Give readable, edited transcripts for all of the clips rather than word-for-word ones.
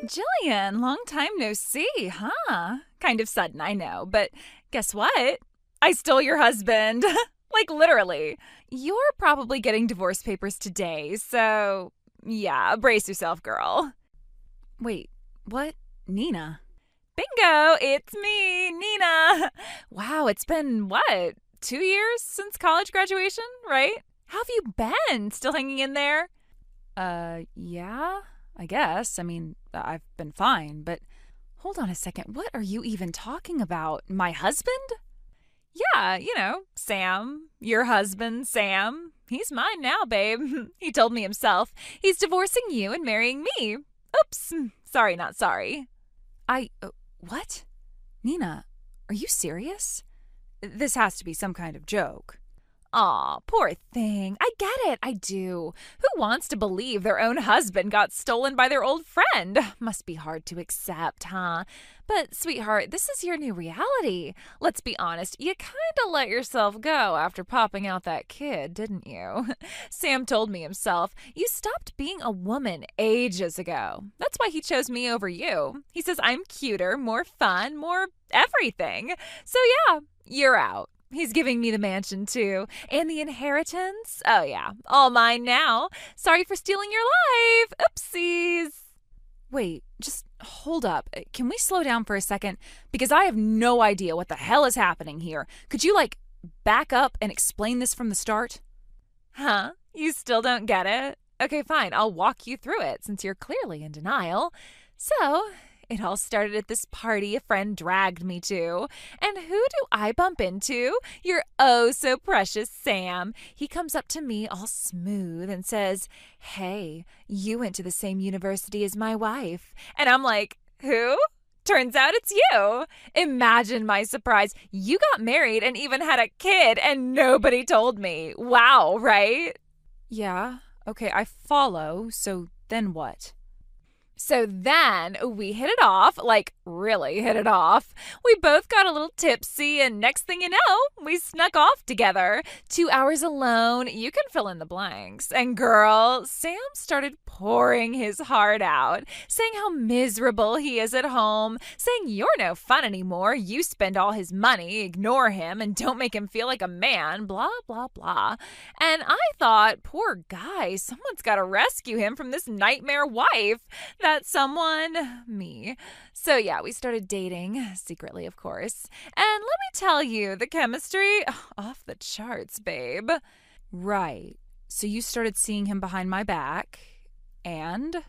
Jillian, long time no see, huh? Kind of sudden, I know, but guess what? I stole your husband. Like, literally. You're probably getting divorce papers today, so yeah, brace yourself, girl. Wait, what? Nina? Bingo! It's me, Nina! Wow, it's been what? 2 years since college graduation, right? How have you been? Still hanging in there? Yeah, I guess. I mean, I've been fine, but hold on a second. What are you even talking about? My husband? Yeah, Sam. Your husband, Sam. He's mine now, babe. He told me himself. He's divorcing you and marrying me. Oops. Sorry, not sorry. What? Nina, are you serious? This has to be some kind of joke. Aw, poor thing. I get it. I do. Who wants to believe their own husband got stolen by their old friend? Must be hard to accept, huh? But, sweetheart, this is your new reality. Let's be honest, you kinda let yourself go after popping out that kid, didn't you? Sam told me himself, you stopped being a woman ages ago. That's why he chose me over you. He says I'm cuter, more fun, more everything. So yeah, you're out. He's giving me the mansion, too. And the inheritance? Oh, yeah. All mine now. Sorry for stealing your life. Oopsies. Wait, just hold up. Can we slow down for a second? Because I have no idea what the hell is happening here. Could you, back up and explain this from the start? Huh? You still don't get it? Okay, fine. I'll walk you through it since you're clearly in denial. So, it all started at this party a friend dragged me to. And who do I bump into? Your oh so precious Sam. He comes up to me all smooth and says, hey, you went to the same university as my wife. And I'm like, who? Turns out it's you. Imagine my surprise. You got married and even had a kid and nobody told me. Wow, right? Yeah, okay, I follow. So then what? So then we hit it off, really hit it off. We both got a little tipsy, and next thing you know, we snuck off together. 2 hours alone, you can fill in the blanks. And girl, Sam started pouring his heart out, saying how miserable he is at home, saying you're no fun anymore, you spend all his money, ignore him, and don't make him feel like a man, blah, blah, blah. And I thought, poor guy, someone's got to rescue him from this nightmare wife. That someone, me. So yeah, we started dating, secretly of course. And let me tell you, the chemistry, off the charts, babe. Right. So you started seeing him behind my back, and?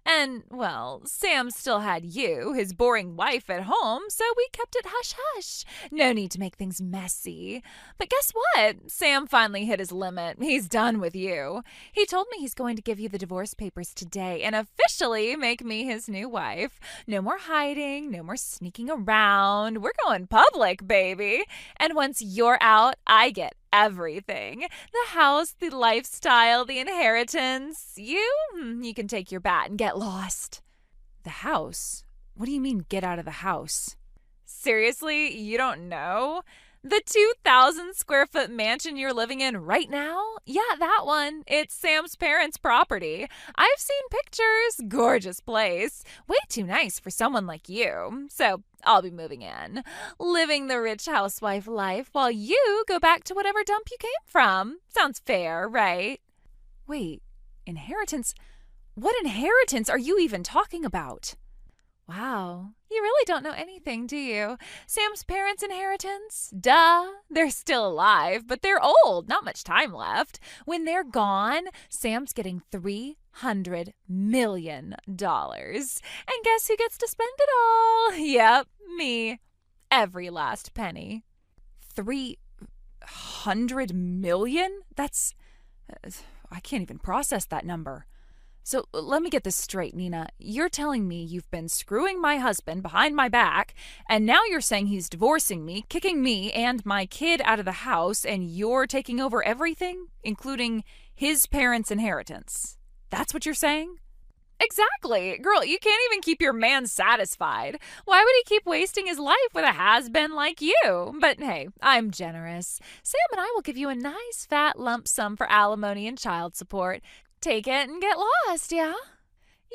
And, well, Sam still had you, his boring wife, at home, so we kept it hush-hush. No need to make things messy. But guess what? Sam finally hit his limit. He's done with you. He told me he's going to give you the divorce papers today and officially make me his new wife. No more hiding, no more sneaking around. We're going public, baby. And once you're out, I get everything. The house, the lifestyle, the inheritance. You can take your bat and get lost. The house? What do you mean, get out of the house? Seriously, you don't know? The 2,000 square foot mansion you're living in right now? Yeah, that one. It's Sam's parents' property. I've seen pictures. Gorgeous place. Way too nice for someone like you. So I'll be moving in. Living the rich housewife life while you go back to whatever dump you came from. Sounds fair, right? Wait, inheritance? What inheritance are you even talking about? Wow, you really don't know anything, do you? Sam's parents' inheritance? Duh, they're still alive, but they're old, not much time left. When they're gone, Sam's getting $300 million. And guess who gets to spend it all? Yep, me. Every last penny. 300 million? That's... I can't even process that number. So let me get this straight, Nina. You're telling me you've been screwing my husband behind my back, and now you're saying he's divorcing me, kicking me and my kid out of the house, and you're taking over everything, including his parents' inheritance. That's what you're saying? Exactly. Girl, you can't even keep your man satisfied. Why would he keep wasting his life with a has-been like you? But hey, I'm generous. Sam and I will give you a nice fat lump sum for alimony and child support. Take it and get lost, yeah?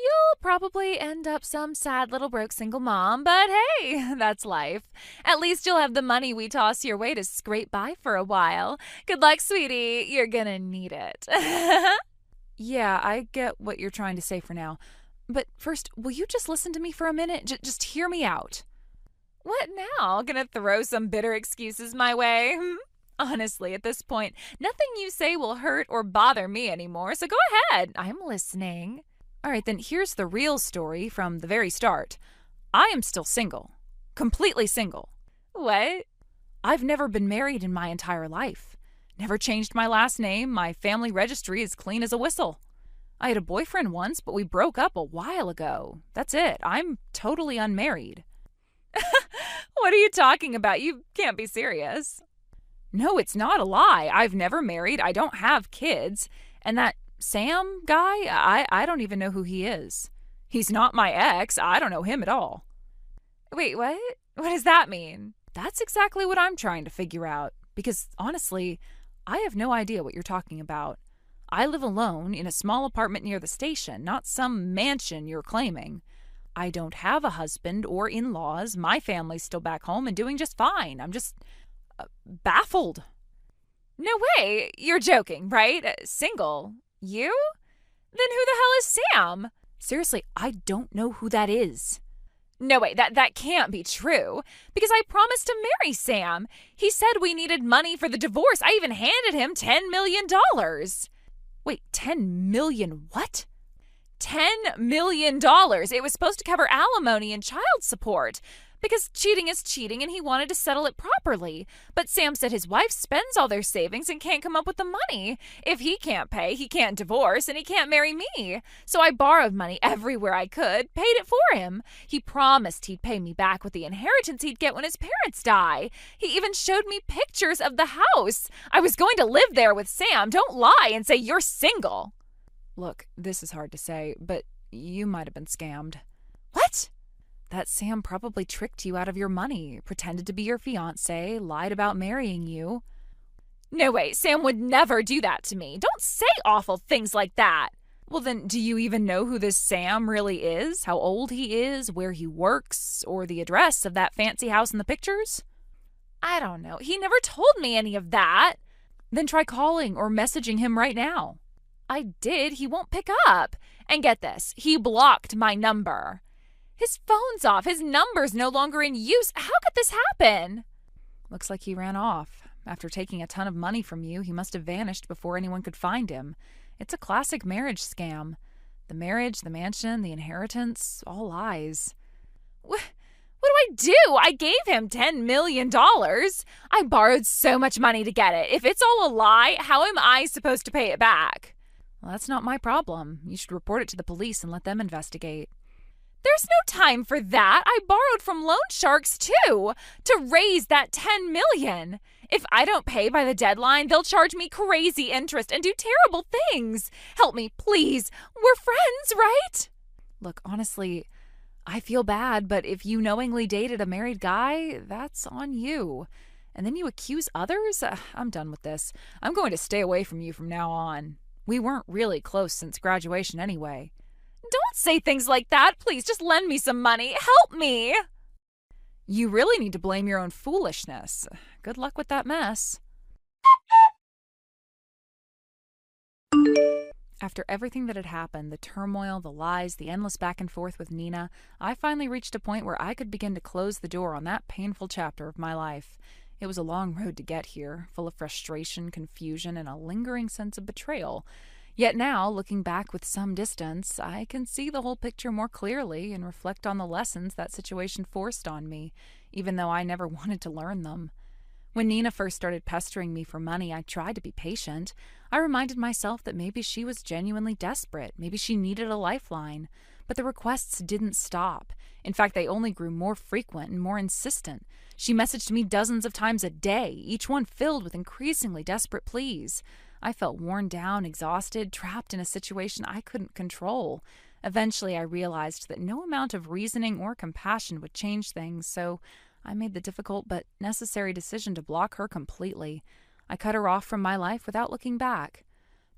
You'll probably end up some sad little broke single mom, but hey, that's life. At least you'll have the money we toss your way to scrape by for a while. Good luck, sweetie. You're gonna need it. Yeah, I get what you're trying to say for now. But first, will you just listen to me for a minute? Just hear me out. What now? Gonna throw some bitter excuses my way? Honestly, at this point, nothing you say will hurt or bother me anymore, so go ahead. I'm listening. All right, then here's the real story from the very start. I am still single. Completely single. What? I've never been married in my entire life. Never changed my last name. My family registry is clean as a whistle. I had a boyfriend once, but we broke up a while ago. That's it. I'm totally unmarried. What are you talking about? You can't be serious. No, it's not a lie. I've never married. I don't have kids. And that Sam guy, I don't even know who he is. He's not my ex. I don't know him at all. Wait, what? What does that mean? That's exactly what I'm trying to figure out. Because honestly, I have no idea what you're talking about. I live alone in a small apartment near the station, not some mansion you're claiming. I don't have a husband or in-laws. My family's still back home and doing just fine. I'm just baffled. No way. You're joking, right? Single. You? Then who the hell is Sam? Seriously, I don't know who that is. No way, that can't be true. Because I promised to marry Sam. He said we needed money for the divorce. I even handed him $10 million. Wait, 10 million what? $10 million. It was supposed to cover alimony and child support. Because cheating is cheating and he wanted to settle it properly. But Sam said his wife spends all their savings and can't come up with the money. If he can't pay, he can't divorce and he can't marry me. So I borrowed money everywhere I could, paid it for him. He promised he'd pay me back with the inheritance he'd get when his parents die. He even showed me pictures of the house. I was going to live there with Sam. Don't lie and say you're single. Look, this is hard to say, but you might have been scammed. What? That Sam probably tricked you out of your money, pretended to be your fiancé, lied about marrying you. No way, Sam would never do that to me. Don't say awful things like that. Well then, do you even know who this Sam really is? How old he is, where he works, or the address of that fancy house in the pictures? I don't know. He never told me any of that. Then try calling or messaging him right now. I did. He won't pick up. And get this, he blocked my number. His phone's off. His number's no longer in use. How could this happen? Looks like he ran off. After taking a ton of money from you, he must have vanished before anyone could find him. It's a classic marriage scam. The marriage, the mansion, the inheritance, all lies. What do I do? I gave him $10 million. I borrowed so much money to get it. If it's all a lie, how am I supposed to pay it back? Well, that's not my problem. You should report it to the police and let them investigate. There's no time for that. I borrowed from loan sharks, too, to raise that $10 million. If I don't pay by the deadline, they'll charge me crazy interest and do terrible things. Help me, please. We're friends, right? Look, honestly, I feel bad, but if you knowingly dated a married guy, that's on you. And then you accuse others? I'm done with this. I'm going to stay away from you from now on. We weren't really close since graduation anyway. Don't say things like that. Please, just lend me some money. Help me. You really need to blame your own foolishness. Good luck with that mess. After everything that had happened, the turmoil, the lies, the endless back and forth with Nina, I finally reached a point where I could begin to close the door on that painful chapter of my life. It was a long road to get here, full of frustration, confusion, and a lingering sense of betrayal. Yet now, looking back with some distance, I can see the whole picture more clearly and reflect on the lessons that situation forced on me, even though I never wanted to learn them. When Nina first started pestering me for money, I tried to be patient. I reminded myself that maybe she was genuinely desperate, maybe she needed a lifeline. But the requests didn't stop. In fact, they only grew more frequent and more insistent. She messaged me dozens of times a day, each one filled with increasingly desperate pleas. I felt worn down, exhausted, trapped in a situation I couldn't control. Eventually, I realized that no amount of reasoning or compassion would change things, so I made the difficult but necessary decision to block her completely. I cut her off from my life without looking back.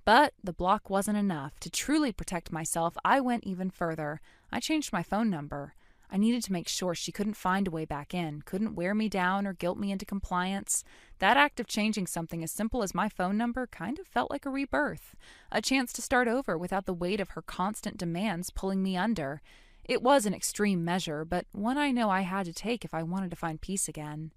But the block wasn't enough. To truly protect myself, I went even further. I changed my phone number. I needed to make sure she couldn't find a way back in, couldn't wear me down or guilt me into compliance. That act of changing something as simple as my phone number kind of felt like a rebirth, a chance to start over without the weight of her constant demands pulling me under. It was an extreme measure, but one I know I had to take if I wanted to find peace again.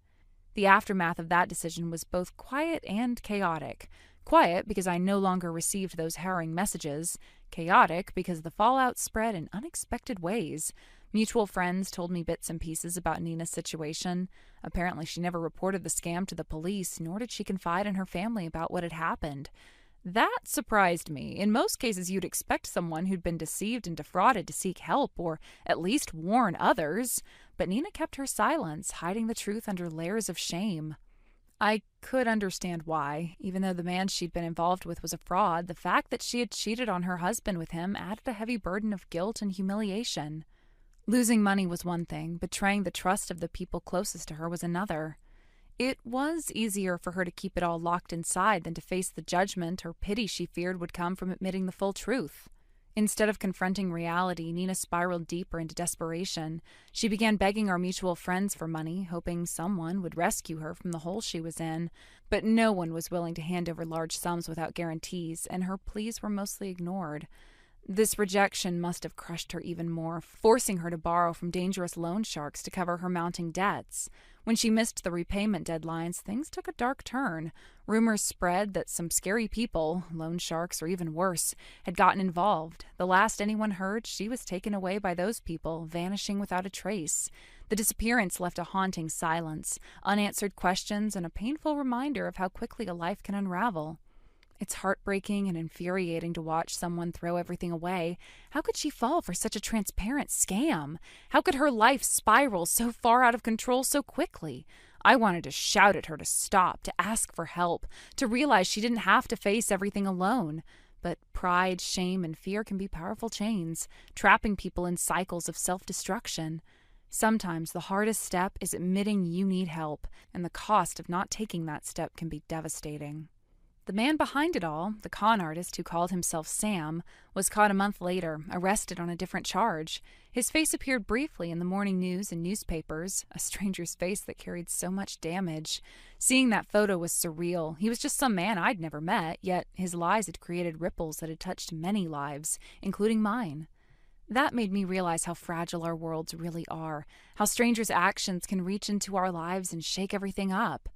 The aftermath of that decision was both quiet and chaotic. Quiet because I no longer received those harrowing messages. Chaotic because the fallout spread in unexpected ways. Mutual friends told me bits and pieces about Nina's situation. Apparently she never reported the scam to the police, nor did she confide in her family about what had happened. That surprised me. In most cases, you'd expect someone who'd been deceived and defrauded to seek help, or at least warn others. But Nina kept her silence, hiding the truth under layers of shame. I could understand why. Even though the man she'd been involved with was a fraud, the fact that she had cheated on her husband with him added a heavy burden of guilt and humiliation. Losing money was one thing, betraying the trust of the people closest to her was another. It was easier for her to keep it all locked inside than to face the judgment or pity she feared would come from admitting the full truth. Instead of confronting reality, Nina spiraled deeper into desperation. She began begging our mutual friends for money, hoping someone would rescue her from the hole she was in. But no one was willing to hand over large sums without guarantees, and her pleas were mostly ignored. This rejection must have crushed her even more, forcing her to borrow from dangerous loan sharks to cover her mounting debts. When she missed the repayment deadlines, things took a dark turn. Rumors spread that some scary people, loan sharks or even worse, had gotten involved. The last anyone heard, she was taken away by those people, vanishing without a trace. The disappearance left a haunting silence, unanswered questions, and a painful reminder of how quickly a life can unravel. It's heartbreaking and infuriating to watch someone throw everything away. How could she fall for such a transparent scam? How could her life spiral so far out of control so quickly? I wanted to shout at her to stop, to ask for help, to realize she didn't have to face everything alone. But pride, shame, and fear can be powerful chains, trapping people in cycles of self-destruction. Sometimes the hardest step is admitting you need help, and the cost of not taking that step can be devastating. The man behind it all, the con artist who called himself Sam, was caught a month later, arrested on a different charge. His face appeared briefly in the morning news and newspapers, a stranger's face that carried so much damage. Seeing that photo was surreal. He was just some man I'd never met, yet his lies had created ripples that had touched many lives, including mine. That made me realize how fragile our worlds really are, how strangers' actions can reach into our lives and shake everything up.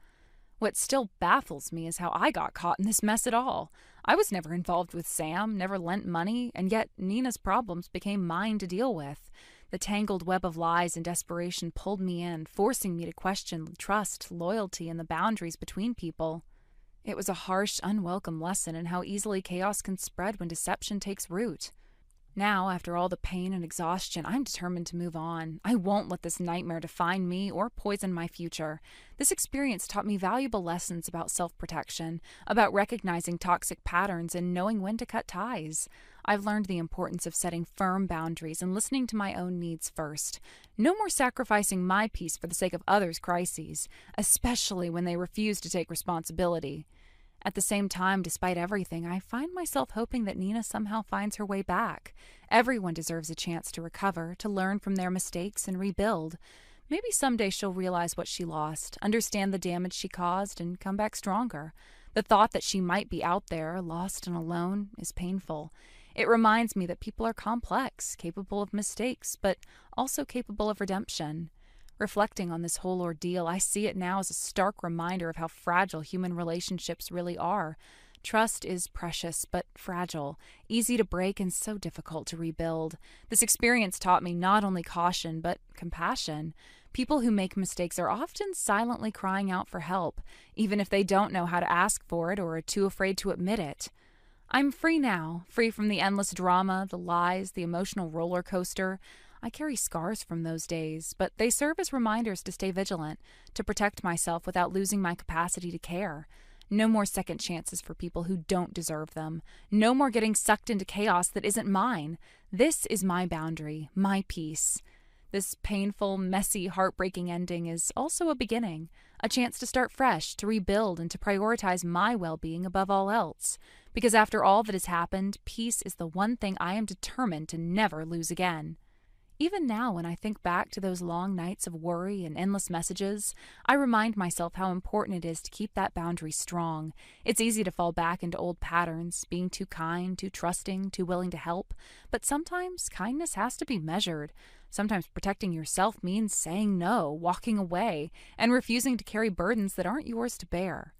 What still baffles me is how I got caught in this mess at all. I was never involved with Sam, never lent money, and yet Nina's problems became mine to deal with. The tangled web of lies and desperation pulled me in, forcing me to question trust, loyalty, and the boundaries between people. It was a harsh, unwelcome lesson in how easily chaos can spread when deception takes root. Now, after all the pain and exhaustion, I'm determined to move on. I won't let this nightmare define me or poison my future. This experience taught me valuable lessons about self-protection, about recognizing toxic patterns and knowing when to cut ties. I've learned the importance of setting firm boundaries and listening to my own needs first. No more sacrificing my peace for the sake of others' crises, especially when they refuse to take responsibility. At the same time, despite everything, I find myself hoping that Nina somehow finds her way back. Everyone deserves a chance to recover, to learn from their mistakes and rebuild. Maybe someday she'll realize what she lost, understand the damage she caused, and come back stronger. The thought that she might be out there, lost and alone, is painful. It reminds me that people are complex, capable of mistakes, but also capable of redemption. Reflecting on this whole ordeal, I see it now as a stark reminder of how fragile human relationships really are. Trust is precious, but fragile, easy to break and so difficult to rebuild. This experience taught me not only caution, but compassion. People who make mistakes are often silently crying out for help, even if they don't know how to ask for it or are too afraid to admit it. I'm free now, free from the endless drama, the lies, the emotional roller coaster. I carry scars from those days, but they serve as reminders to stay vigilant, to protect myself without losing my capacity to care. No more second chances for people who don't deserve them. No more getting sucked into chaos that isn't mine. This is my boundary, my peace. This painful, messy, heartbreaking ending is also a beginning, a chance to start fresh, to rebuild, and to prioritize my well-being above all else. Because after all that has happened, peace is the one thing I am determined to never lose again. Even now, when I think back to those long nights of worry and endless messages, I remind myself how important it is to keep that boundary strong. It's easy to fall back into old patterns, being too kind, too trusting, too willing to help, but sometimes kindness has to be measured. Sometimes protecting yourself means saying no, walking away, and refusing to carry burdens that aren't yours to bear.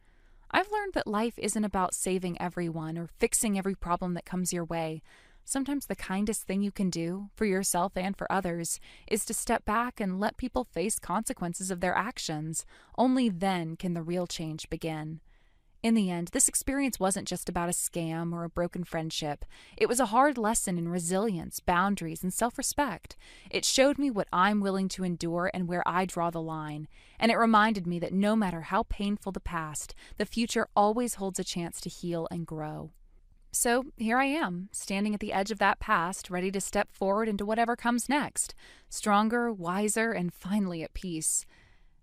I've learned that life isn't about saving everyone or fixing every problem that comes your way. Sometimes the kindest thing you can do, for yourself and for others, is to step back and let people face consequences of their actions. Only then can the real change begin. In the end, this experience wasn't just about a scam or a broken friendship. It was a hard lesson in resilience, boundaries, and self-respect. It showed me what I'm willing to endure and where I draw the line. And it reminded me that no matter how painful the past, the future always holds a chance to heal and grow. So here I am, standing at the edge of that past, ready to step forward into whatever comes next, stronger, wiser, and finally at peace.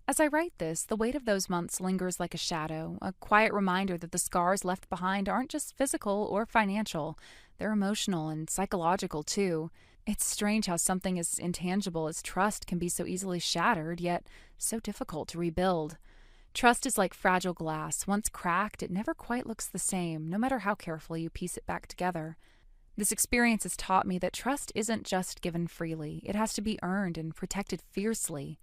As I write this, the weight of those months lingers like a shadow, a quiet reminder that the scars left behind aren't just physical or financial, they're emotional and psychological too. It's strange how something as intangible as trust can be so easily shattered, yet so difficult to rebuild. Trust is like fragile glass. Once cracked, it never quite looks the same, no matter how carefully you piece it back together. This experience has taught me that trust isn't just given freely. It has to be earned and protected fiercely.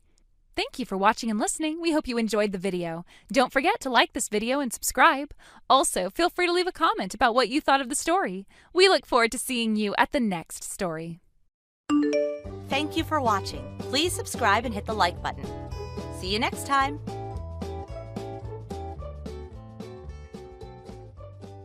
Thank you for watching and listening. We hope you enjoyed the video. Don't forget to like this video and subscribe. Also, feel free to leave a comment about what you thought of the story. We look forward to seeing you at the next story. Thank you for watching. Please subscribe and hit the like button. See you next time.